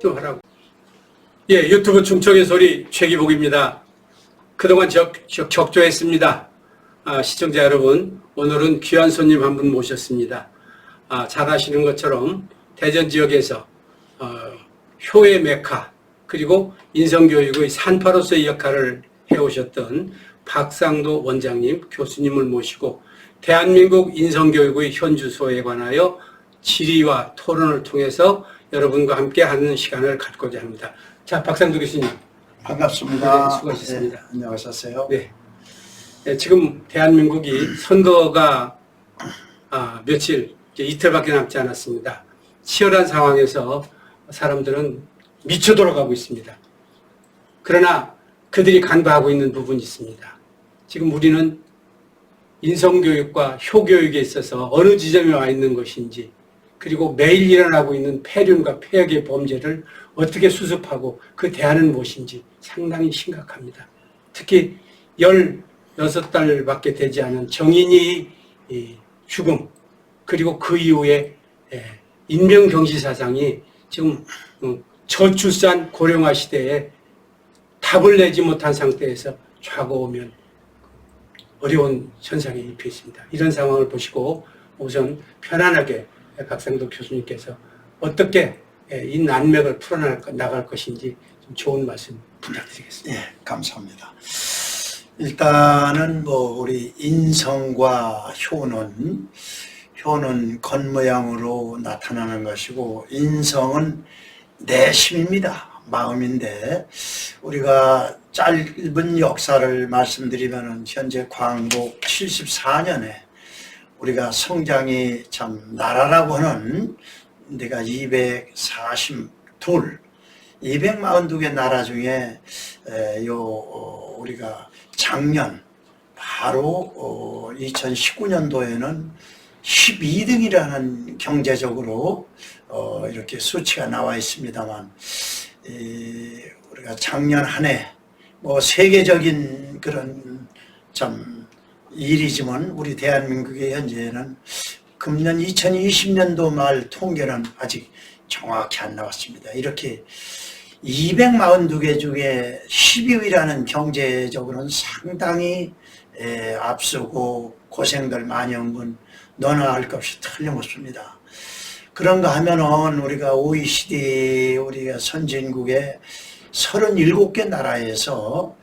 좀 하라고. 예, 유튜브 충청의 소리 최기복입니다. 그동안 적조했습니다. 시청자 여러분, 오늘은 귀한 손님 한 분 모셨습니다. 잘 아시는 것처럼 대전 지역에서 효의 메카 그리고 인성교육의 산파로서의 역할을 해오셨던 박상도 원장님, 교수님을 모시고 대한민국 인성교육의 현주소에 관하여 질의와 토론을 통해서 여러분과 함께 하는 시간을 갖고자 합니다. 자, 박상도 교수님. 반갑습니다. 네, 수고하셨습니다. 네, 안녕하세요. 네. 네, 지금 대한민국이 선거가 며칠, 이틀밖에 남지 않았습니다. 치열한 상황에서 사람들은 미쳐 돌아가고 있습니다. 그러나 그들이 간과하고 있는 부분이 있습니다. 지금 우리는 인성교육과 효교육에 있어서 어느 지점에 와 있는 것인지, 그리고 매일 일어나고 있는 폐륜과 폐역의 범죄를 어떻게 수습하고 그 대안은 무엇인지 상당히 심각합니다. 특히 16달밖에 되지 않은 정인이 죽음, 그리고 그 이후에 인명경시사상이 지금 저출산 고령화 시대에 답을 내지 못한 상태에서 좌고우면 어려운 현상에 입혀 있습니다. 이런 상황을 보시고 우선 편안하게 박상도 교수님께서 어떻게 이 난맥을 풀어나갈 것인지 좀 좋은 말씀 부탁드리겠습니다. 예, 감사합니다. 일단은 우리 인성과 효는 겉모양으로 나타나는 것이고 인성은 내심입니다. 마음인데 우리가 짧은 역사를 말씀드리면 현재 광복 74년에 우리가 성장이 참 나라라고 하는 데가 242개 나라 중에 우리가 작년 바로 2019년도에는 12등이라는 경제적으로 이렇게 수치가 나와 있습니다만 우리가 작년 한 해 세계적인 그런 참 일이지만 우리 대한민국의 현재는 금년 2020년도 말 통계는 아직 정확히 안 나왔습니다. 이렇게 242개 중에 10위라는 경제적으로는 상당히 앞서고 고생들 많이 한 건 너나 할 것 없이 틀림없습니다. 그런가 하면은 우리가 OECD 우리가 선진국의 37개 나라에서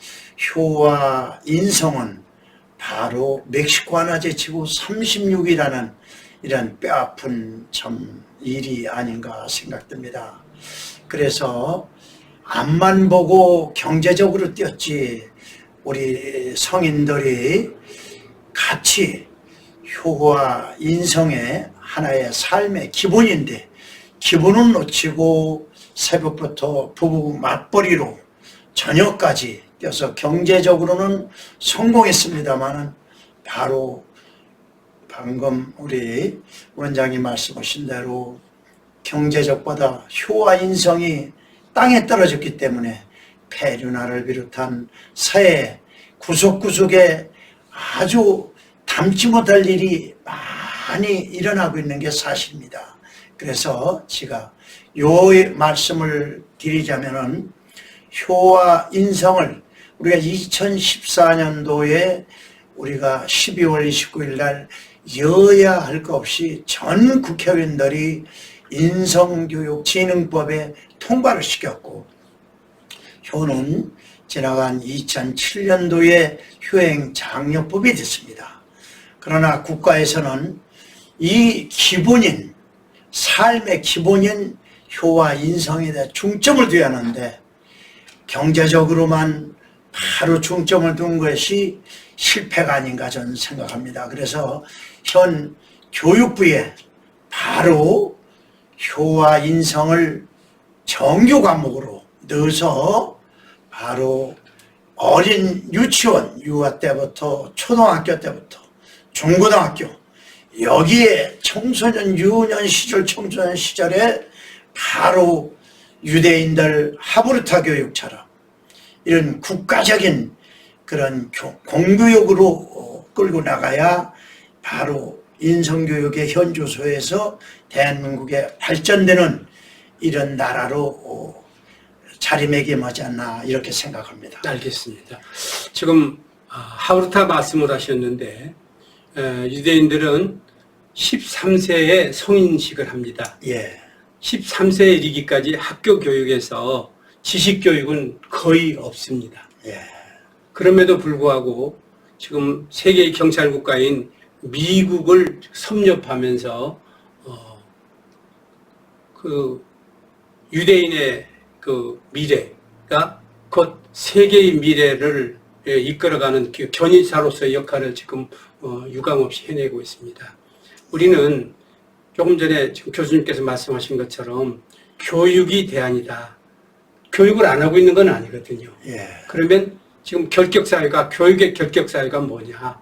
효와 인성은 바로 멕시코 하나 제치고 36위라는 이런 뼈아픈 참 일이 아닌가 생각됩니다. 그래서 앞만 보고 경제적으로 뛰었지 우리 성인들이 같이 효와 인성의 하나의 삶의 기본인데 기본은 놓치고 새벽부터 부부 맞벌이로 저녁까지 뛰어서 경제적으로는 성공했습니다마는 바로 방금 우리 원장님 말씀하신 대로 경제적보다 효와 인성이 땅에 떨어졌기 때문에 폐륜화를 비롯한 사회 구석구석에 아주 담지 못할 일이 많이 일어나고 있는 게 사실입니다. 그래서 제가 요 말씀을 드리자면은 효와 인성을 우리가 2014년도에 우리가 12월 29일 날 여야 할 것 없이 전 국회의원들이 인성교육진흥법에 통과를 시켰고 효는 지나간 2007년도에 효행장려법이 됐습니다. 그러나 국가에서는 이 기본인 삶의 기본인 효와 인성에 대해 중점을 둬야 하는데 경제적으로만 바로 중점을 둔 것이 실패가 아닌가 저는 생각합니다. 그래서 현 교육부에 바로 효와 인성을 정규 과목으로 넣어서 바로 어린 유치원, 유아 때부터 초등학교 때부터 중고등학교 여기에 청소년 유년 시절 청소년 시절에 바로 유대인들 하브르타 교육처럼 이런 국가적인 그런 공교육으로 끌고 나가야 바로 인성교육의 현주소에서 대한민국에 발전되는 이런 나라로 자리매김하지 않나 이렇게 생각합니다. 알겠습니다. 지금 하브르타 말씀을 하셨는데 유대인들은 13세에 성인식을 합니다. 예, 13세에 이르기까지 학교 교육에서 지식 교육은 거의 없습니다. 예, 그럼에도 불구하고 지금 세계의 경찰 국가인 미국을 섭렵하면서 그 유대인의 그 미래가 곧 세계의 미래를 이끌어가는 견인사로서의 역할을 지금 유감없이 해내고 있습니다. 우리는 조금 전에 지금 교수님께서 말씀하신 것처럼 교육이 대안이다. 교육을 안 하고 있는 건 아니거든요. 예, 그러면 지금 결격사회가, 교육의 결격사회가 뭐냐.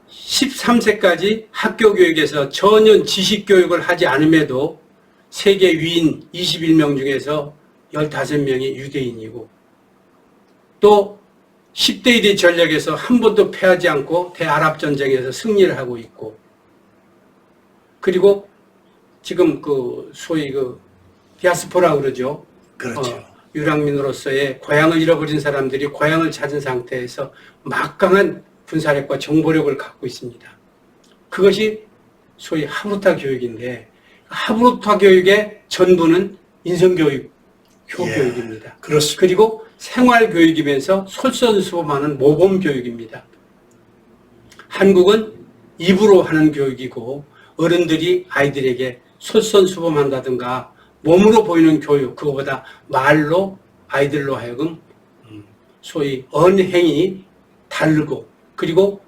13세까지 학교 교육에서 전혀 지식 교육을 하지 않음에도 세계 위인 21명 중에서 15명이 유대인이고, 또 10대 1의 전력에서 한 번도 패하지 않고 대아랍 전쟁에서 승리를 하고 있고, 그리고 지금 그 소위 그 디아스포라 그러죠. 그렇죠. 유랑민으로서의 고향을 잃어버린 사람들이 고향을 찾은 상태에서 막강한 군사력과 정보력을 갖고 있습니다. 그것이 소위 하브르타 교육인데, 하브르타 교육의 전부는 인성교육, 효교육입니다. 예, 그렇습니다. 그리고 생활교육이면서 솔선수범하는 모범교육입니다. 한국은 입으로 하는 교육이고, 어른들이 아이들에게 솔선수범한다든가 몸으로 보이는 교육, 그거보다 말로 아이들로 하여금 소위 언행이 다르고, 그리고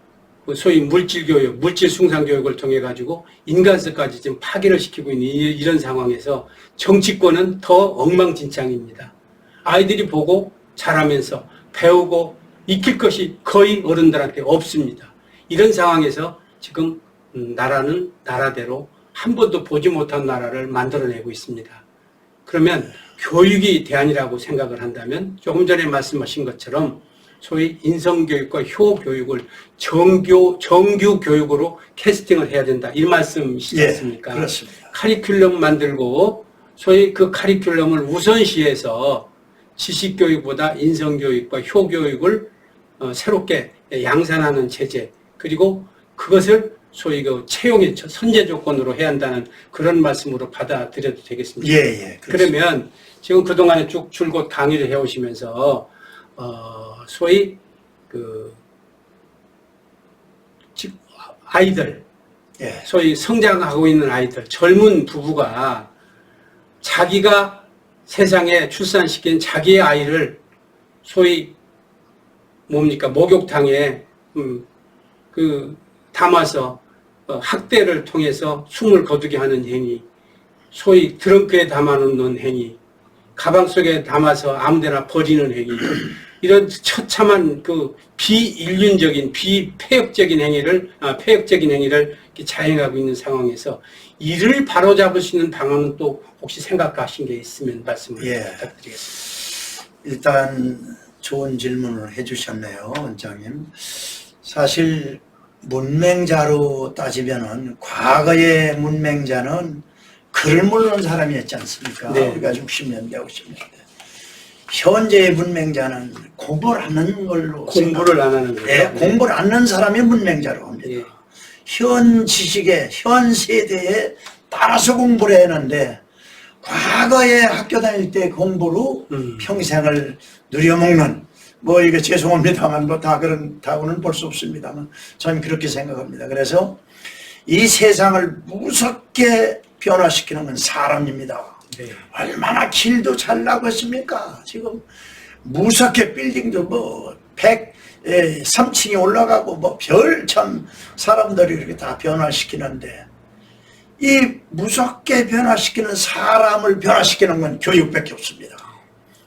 소위 물질교육, 물질숭상교육을 통해 가지고 인간성까지 지금 파괴를 시키고 있는 이런 상황에서 정치권은 더 엉망진창입니다. 아이들이 보고 자라면서 배우고 익힐 것이 거의 어른들한테 없습니다. 이런 상황에서 지금 나라는 나라대로 한 번도 보지 못한 나라를 만들어내고 있습니다. 그러면 교육이 대안이라고 생각을 한다면 조금 전에 말씀하신 것처럼 소위 인성교육과 효교육을 정규 교육으로 캐스팅을 해야 된다. 이 말씀이시지 않습니까? 예, 그렇습니다. 카리큘럼 만들고 소위 그 카리큘럼을 우선시해서 지식교육보다 인성교육과 효교육을 새롭게 양산하는 체제, 그리고 그것을 소위 그 채용의 선제 조건으로 해야 한다는 그런 말씀으로 받아들여도 되겠습니다. 예, 예. 그러면 지금 그동안에 쭉 줄곧 강의를 해오시면서 소위 그 아이들, 예, 소위 성장하고 있는 아이들, 젊은 부부가 자기가 세상에 출산시킨 자기의 아이를 소위 뭡니까 목욕탕에 그 담아서 학대를 통해서 숨을 거두게 하는 행위, 소위 트렁크에 담아놓는 행위, 가방 속에 담아서 아무데나 버리는 행위, 이런 처참한 그 비인륜적인, 비폐역적인 행위를 이렇게 자행하고 있는 상황에서 이를 바로잡을 수 있는 방안은 또 혹시 생각하신 게 있으면 말씀을 부탁드리겠습니다. 일단 좋은 질문을 해주셨네요, 원장님. 사실 문맹자로 따지면은 과거의 문맹자는 글을 모르는 사람이었지 않습니까? 네. 우리가 60년대, 50년대. 현재의 문맹자는 공부를 안 하는 걸로 공부를 안 하는 거예요. 예, 공부를 안 하는 사람이 문맹자로 합니다. 예. 현 지식에, 현 세대에 따라서 공부를 했는데 과거에 학교 다닐 때 공부로 평생을 누려먹는, 뭐 이거 죄송합니다만 뭐 다 그런 다고는 볼 수 없습니다만 저는 그렇게 생각합니다. 그래서 이 세상을 무섭게 변화시키는 건 사람입니다. 네. 얼마나 길도 잘 나고 있습니까? 지금 무섭게 빌딩도 뭐 103층이 올라가고 뭐 별참 사람들이 이렇게 다 변화시키는데, 이 무섭게 변화시키는 사람을 변화시키는 건 교육밖에 없습니다.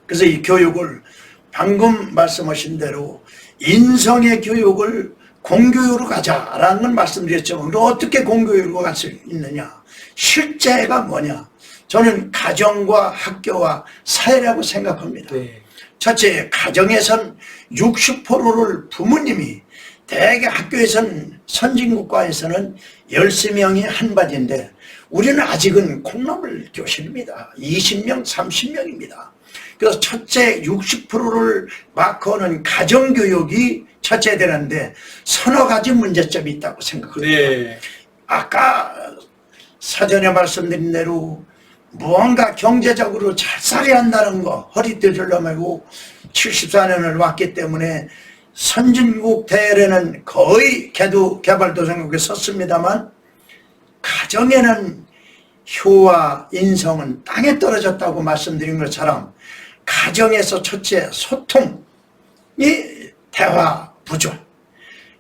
그래서 이 교육을 방금 말씀하신 대로 인성의 교육을 공교육으로 가자라는 건 말씀드렸죠. 그럼 어떻게 공교육으로 갈 수 있느냐? 실제가 뭐냐? 저는 가정과 학교와 사회라고 생각합니다. 네. 첫째, 가정에선 60%를 부모님이 대개 학교에서는 선진국가에서는 13명이 한 반인데 우리는 아직은 콩나물 교실입니다. 20명, 30명입니다. 그래서 첫째 60%를 마크하는 가정교육이 첫째 되는데 서너 가지 문제점이 있다고 생각합니다. 네. 아까 사전에 말씀드린 대로 무언가 경제적으로 잘 살아야 한다는 거 허리띠를 넘고 74년을 왔기 때문에 선진국 대열에는 거의 개발도상국에 섰습니다만 가정에는 효와 인성은 땅에 떨어졌다고 말씀드린 것처럼 가정에서 첫째 소통이 대화 부족.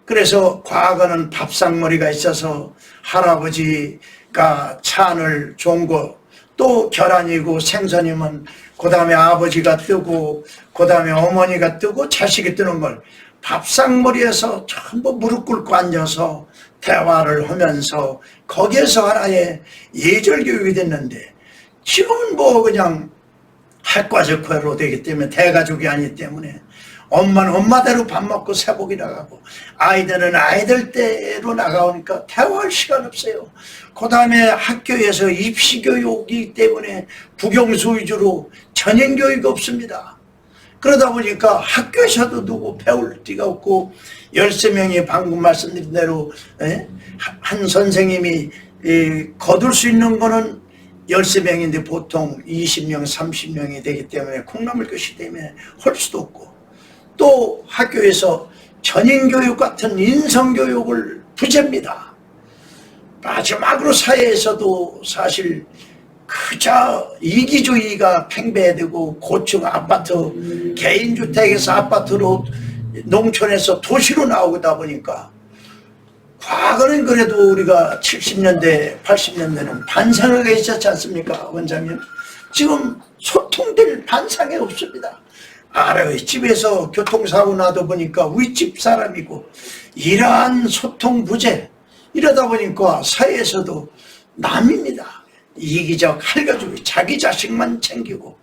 그래서 과거는 밥상머리가 있어서 할아버지가 찬을 종고 또 계란이고 생선이면 그 다음에 아버지가 뜨고 그 다음에 어머니가 뜨고 자식이 뜨는 걸 밥상머리에서 전부 무릎 꿇고 앉아서 대화를 하면서 거기에서 하나의 예절교육이 됐는데 지금은 뭐 그냥 할과적화로 되기 때문에 대가족이 아니기 때문에 엄마는 엄마대로 밥 먹고 새복이 나가고 아이들은 아이들대로 나가오니까 대화할 시간 없어요. 그 다음에 학교에서 입시교육이기 때문에 국영수 위주로 전형교육이 없습니다. 그러다 보니까 학교에서도 누구 배울 띠가 없고 13명이 방금 말씀드린 대로 한 선생님이 거둘 수 있는 거는 13명인데 보통 20명, 30명이 되기 때문에 콩나물 교실 때문에 할 수도 없고 또 학교에서 전인교육 같은 인성교육을 부재입니다. 마지막으로 사회에서도 사실 그저 이기주의가 팽배되고 고층 아파트 개인주택에서 아파트로 농촌에서 도시로 나오다 보니까 과거는 그래도 우리가 70년대 80년대는 반상회가 있었지 않습니까 원장님? 지금 소통될 반상회 없습니다. 아래 집에서 교통사고 나도 보니까 윗집 사람이고 이러한 소통 부재 이러다 보니까 사회에서도 남입니다. 이기적 할가족이 자기 자식만 챙기고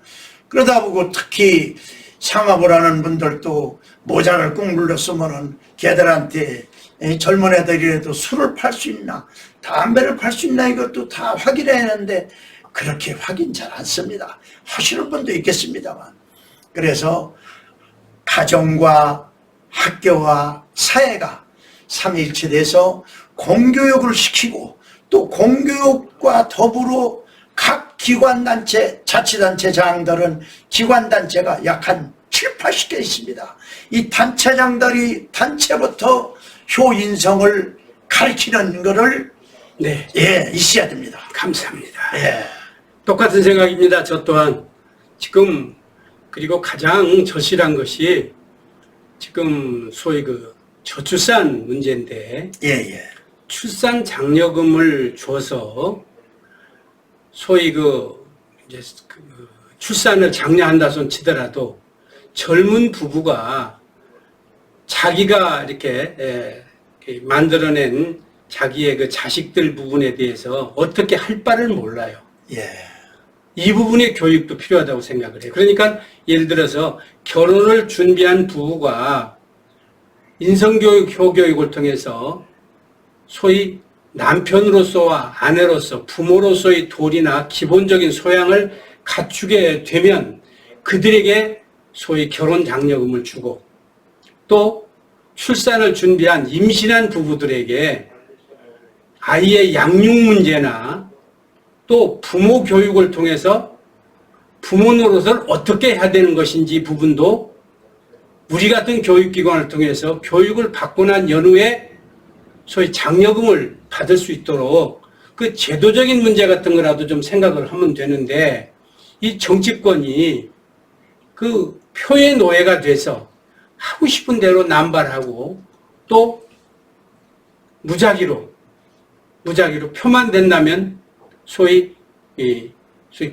그러다 보고 특히 상업을 하는 분들도 모자를 꾹 눌렀으면은 걔들한테 젊은 애들이라도 술을 팔 수 있나 담배를 팔 수 있나 이것도 다 확인해야 하는데 그렇게 확인 잘 안 씁니다. 하시는 분도 있겠습니다만 그래서 가정과 학교와 사회가 삼일체돼서 공교육을 시키고 또 공교육과 더불어 각 기관단체, 자치단체장들은 기관단체가 약 한 7, 80개 있습니다. 이 단체장들이 단체부터 효인성을 가르치는 거를 네. 있어야 됩니다. 감사합니다. 예. 똑같은 생각입니다. 저 또한 지금 그리고 가장 절실한 것이 지금 소위 그 저출산 문제인데 출산 장려금을 줘서 소위 이제 출산을 장려한다 손 치더라도 젊은 부부가 자기가 이렇게 만들어낸 자기의 그 자식들 부분에 대해서 어떻게 할 바를 몰라요. 이 부분의 교육도 필요하다고 생각을 해요. 그러니까 예를 들어서 결혼을 준비한 부부가 인성교육, 효교육을 통해서 소위 남편으로서와 아내로서 부모로서의 도리나 기본적인 소양을 갖추게 되면 그들에게 소위 결혼 장려금을 주고 또 출산을 준비한 임신한 부부들에게 아이의 양육 문제나 또 부모 교육을 통해서 부모 노릇을 어떻게 해야 되는 것인지 부분도 우리 같은 교육기관을 통해서 교육을 받고 난 연후에 소위 장려금을 받을 수 있도록 그 제도적인 문제 같은 거라도 좀 생각을 하면 되는데 이 정치권이 그 표의 노예가 돼서 하고 싶은 대로 남발하고 또 무작위로 표만 된다면 소위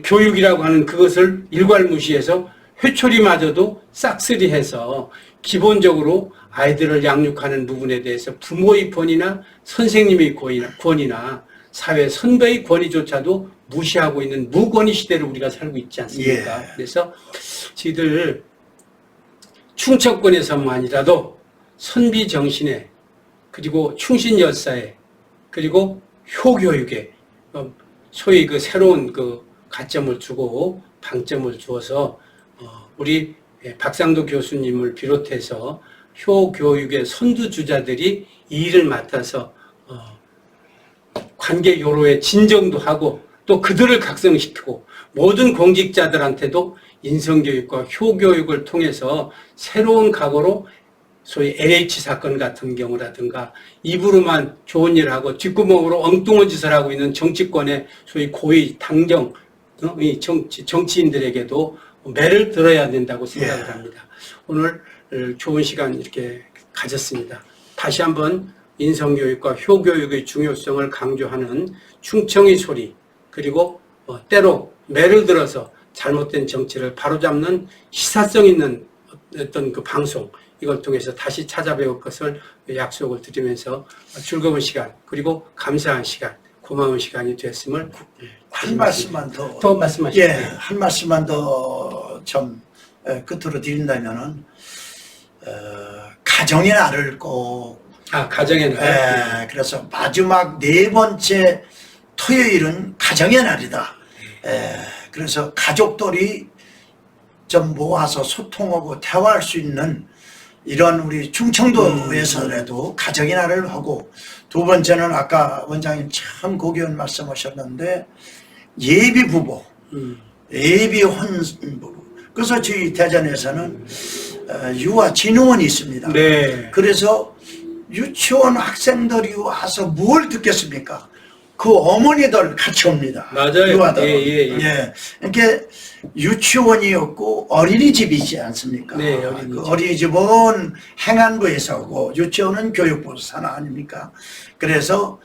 교육이라고 하는 그것을 일괄무시해서 회초리마저도 싹쓸이해서 기본적으로 아이들을 양육하는 부분에 대해서 부모의 권위나 선생님의 권위나 사회 선배의 권위조차도 무시하고 있는 무권위 시대를 우리가 살고 있지 않습니까? 그래서 저희들 충청권에서만이라도 선비 정신에 그리고 충신열사에, 그리고 효교육에 소위 그 새로운 그 가점을 주고 방점을 주어서 우리 박상도 교수님을 비롯해서 효교육의 선두주자들이 이 일을 맡아서 관계 요로의 진정도 하고 또 그들을 각성시키고 모든 공직자들한테도 인성교육과 효교육을 통해서 새로운 각오로 소위 LH 사건 같은 경우라든가 입으로만 좋은 일을 하고 뒷구멍으로 엉뚱한 짓을 하고 있는 정치권의 소위 고위 당정, 이 정치인들에게도 매를 들어야 된다고 생각을 합니다. 오늘 좋은 시간 이렇게 가졌습니다. 다시 한번 인성교육과 효교육의 중요성을 강조하는 충청의 소리, 그리고 때로 매를 들어서 잘못된 정치를 바로잡는 시사성 있는 어떤 그 방송, 이걸 통해서 다시 찾아뵐 것을 약속을 드리면서 즐거운 시간, 그리고 감사한 시간, 고마운 시간이 됐음을 한 말씀만 더 말씀하시죠. 예, 한 말씀만 더 좀 끝으로 드린다면은 가정의 날을 꼭 가정의 날. 그래서 마지막 네 번째 토요일은 가정의 날이다. 그래서 가족들이 좀 모아서 소통하고 대화할 수 있는 이런 우리 충청도에서라도 가정의 날을 하고, 두 번째는 아까 원장님 참 고귀한 말씀하셨는데 예비 부부, 예비 혼부부. 그래서 저희 대전에서는 유아진흥원이 있습니다. 네. 그래서 유치원 학생들이 와서 뭘 듣겠습니까? 그 어머니들 같이 옵니다. 맞아요. 유아들. 예. 그러니까 유치원이었고 어린이집이지 않습니까? 네, 어린이집. 그 어린이집은 행안부에서 오고 유치원은 교육부 산하 아닙니까? 그래서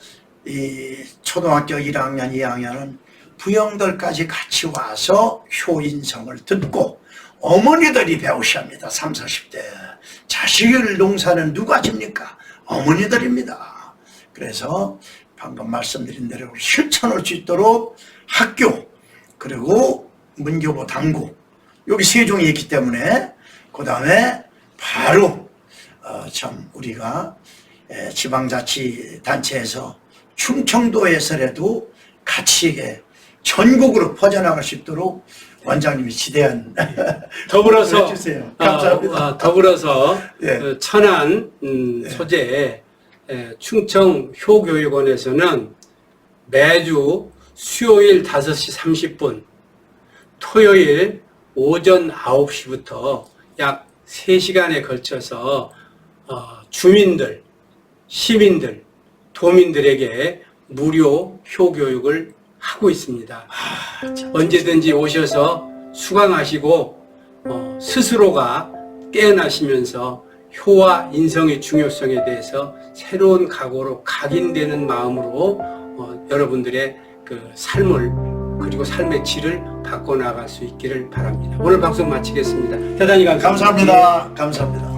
이 초등학교 1학년, 2학년은 부형들까지 같이 와서 효인성을 듣고 어머니들이 배우셔야 합니다. 30, 40대. 자식을 농사는 누가 집니까? 어머니들입니다. 그래서 방금 말씀드린 대로 실천할 수 있도록 학교, 그리고 문교부 당국, 여기 세종이 있기 때문에 그 다음에 바로 참 우리가 지방자치단체에서 충청도에서라도 같이 전국으로 퍼져나갈 수 있도록 원장님이 지대한 더불어서 해주세요. 감사합니다. 더불어서 예. 천안 소재 충청 효교육원에서는 매주 수요일 5시 30분, 토요일 오전 9시부터 약 3시간에 걸쳐서 주민들, 시민들, 도민들에게 무료 효교육을 하고 있습니다. 언제든지 오셔서 수강하시고 스스로가 깨어나시면서 효와 인성의 중요성에 대해서 새로운 각오로 각인되는 마음으로 여러분들의 그 삶을, 그리고 삶의 질을 바꿔나갈 수 있기를 바랍니다. 오늘 방송 마치겠습니다. 대단히 감사합니다. 감사합니다.